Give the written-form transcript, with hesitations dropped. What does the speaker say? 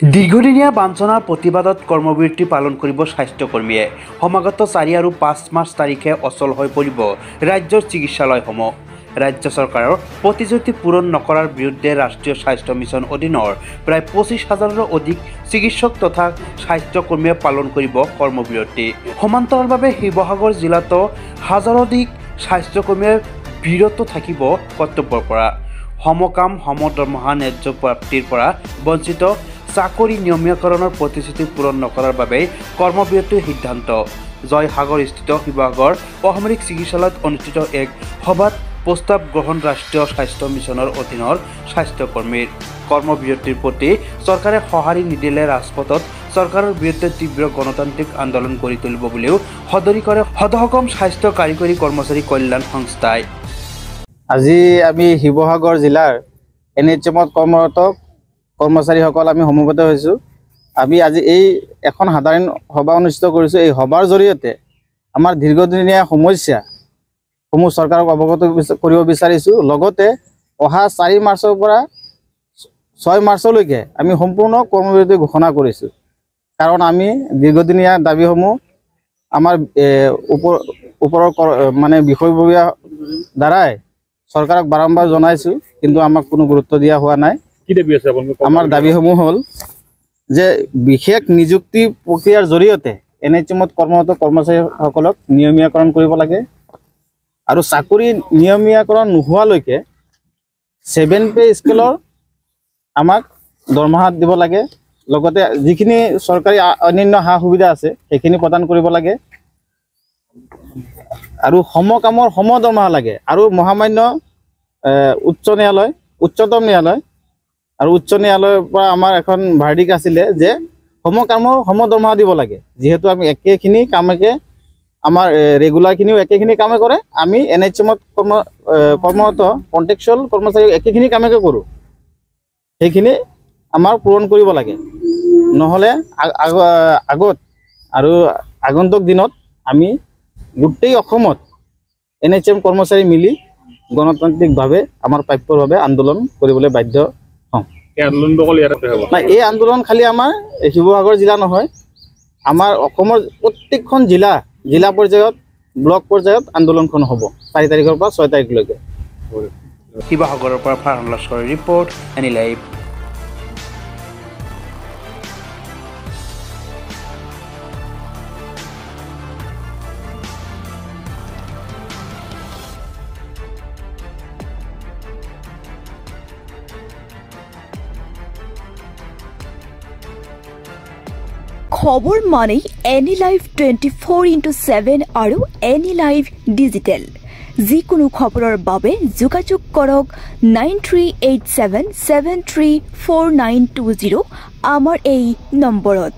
দীৰ্ঘদিনীয়া বাঞ্ছনাৰ প্ৰতিবাদত কৰ্মবিৰতি পালন কৰিব স্বাস্থ্যকৰ্মীয়ে। সমাগত 4 আৰু 5 মাৰ্চ তাৰিখে অচল হৈ পৰিব ৰাজ্যৰ চিকিৎসালয়সমূহ। ৰাজ্য চৰকাৰৰ প্ৰতিশ্ৰুতি পূৰণ নকৰাৰ বিৰুদ্ধে ৰাষ্ট্ৰীয় স্বাস্থ্য মিছন অধীনৰ প্ৰায় 25,000ৰো অধিক চিকিৎসক তথা স্বাস্থ্যকৰ্মীয়ে পালন কৰিব কৰ্মবিৰতি। সমান্তৰালভাৱে শিৱসাগৰ জিলাতো হাজাৰধিক স্বাস্থ্যকৰ্মীয়ে বিৰত থাকিব কৰ্তব্যৰ পৰা। সমকাম সমদৰমহা ন্যায্য প্ৰাপ্তিৰ পৰা বঞ্চিত, চাকৰি নিয়মীয়াকৰণৰ প্ৰতিশ্ৰুতি পূৰণ নকৰাৰ বাবে কৰ্মবিৰতিৰ সিদ্ধান্ত। জয়সাগৰস্থিত শিৱসাগৰ অসামৰিক চিকিৎসালয়ত অনুষ্ঠিত এক সভাত প্ৰস্তাৱ গ্ৰহণ ৰাষ্ট্ৰীয় স্বাস্থ্য মিছনৰ অধীনৰ স্বাস্থ্যকৰ্মীৰ। কৰ্মবিৰতিৰ প্ৰতি চৰকাৰে সঁহাৰি নিদিলে ৰাজপথত চৰকাৰৰ বিৰুদ্ধে তীব্ৰ গণতান্ত্ৰিক আন্দোলন গঢ়ি তুলিব বুলিও সদৰি কৰে সদৌ স্বাস্থ্য কাৰিকৰী কৰ্মচাৰী কল্যাণ সংস্থাই। আজি আমি শিৱসাগৰ জিলাৰ NHMত কৰ্মৰত কৰ্মচাৰীসকল আমি সমবেত হৈছোঁ। আমি আজি এই এখন সাধাৰণ সভা অনুষ্ঠিত কৰিছোঁ। এই সভাৰ জৰিয়তে আমাৰ দীৰ্ঘদিনীয়া সমস্যাসমূহ চৰকাৰক অৱগত কৰিব বিচাৰিছোঁ। লগতে অহা 4 মাৰ্চৰ পৰা 6 মাৰ্চলৈকে আমি সম্পূৰ্ণ কৰ্মবিৰতি ঘোষণা কৰিছোঁ। কাৰণ আমি দীৰ্ঘদিনীয়া দাবীসমূহ আমাৰ ওপৰৰ মানে বিষয়ববীয়া দ্বাৰাই চৰকাৰক বাৰম্বাৰ জনাইছোঁ, কিন্তু আমাক কোনো গুৰুত্ব দিয়া হোৱা নাই। আমাৰ দাবীসমূহ হ'ল যে বিশেষ নিযুক্তি প্ৰক্ৰিয়াৰ জৰিয়তে NHMত কৰ্মৰত কৰ্মচাৰীসকলক নিয়মীয়াকৰণ কৰিব লাগে আৰু চাকৰি নিয়মীয়াকৰণ নোহোৱালৈকে 7 পে স্কেলৰ আমাক দৰমহা দিব লাগে। লগতে যিখিনি চৰকাৰী অন্যান্য সা সুবিধা আছে সেইখিনি প্ৰদান কৰিব লাগে আৰু সমকামৰ সমদৰমহা লাগে। আৰু মহামান্য উচ্চতম ন্যায়ালয় আৰু উচ্চ ন্যায়ালয়ৰ পৰা আমাৰ এখন ভাৰ্ডিক্ট আছিলে যে সমকামৰ সমদৰমহা দিব লাগে। যিহেতু আমি একেখিনি কামকে আমাৰ ৰেগুলাৰখিনিও একেখিনি কামে কৰে, আমি NHMত কৰ্মৰত কণ্ট্ৰেকচুৱেল কৰ্মচাৰী একেখিনি কামকে কৰোঁ, সেইখিনি আমাৰ পূৰণ কৰিব লাগে। নহ'লে আগত আৰু আগন্তুক দিনত আমি গোটেই অসমত NHM কৰ্মচাৰী মিলি গণতান্ত্ৰিকভাৱে আমাৰ প্ৰাপ্যৰভাৱে আন্দোলন কৰিবলৈ বাধ্য হওঁ। এই আন্দোলন খালি আমাৰ শিৱসাগৰ জিলা নহয়, আমাৰ অসমৰ প্ৰত্যেকখন জিলা পৰ্যায়ত ব্লক পৰ্যায়ত আন্দোলনখন হ'ব 4 তাৰিখৰ পৰা 6 তাৰিখলৈকে। শিৱসাগৰৰ পৰা ফাৰহান লস্কৰৰ ৰিপৰ্ট, এনি লাইভ। খবৰ মানে এনি লাইভ 24/7 আৰু এনি লাইভ ডিজিটেল। যিকোনো খবৰৰ বাবে যোগাযোগ কৰক 9387734920 আমাৰ এই নম্বৰত।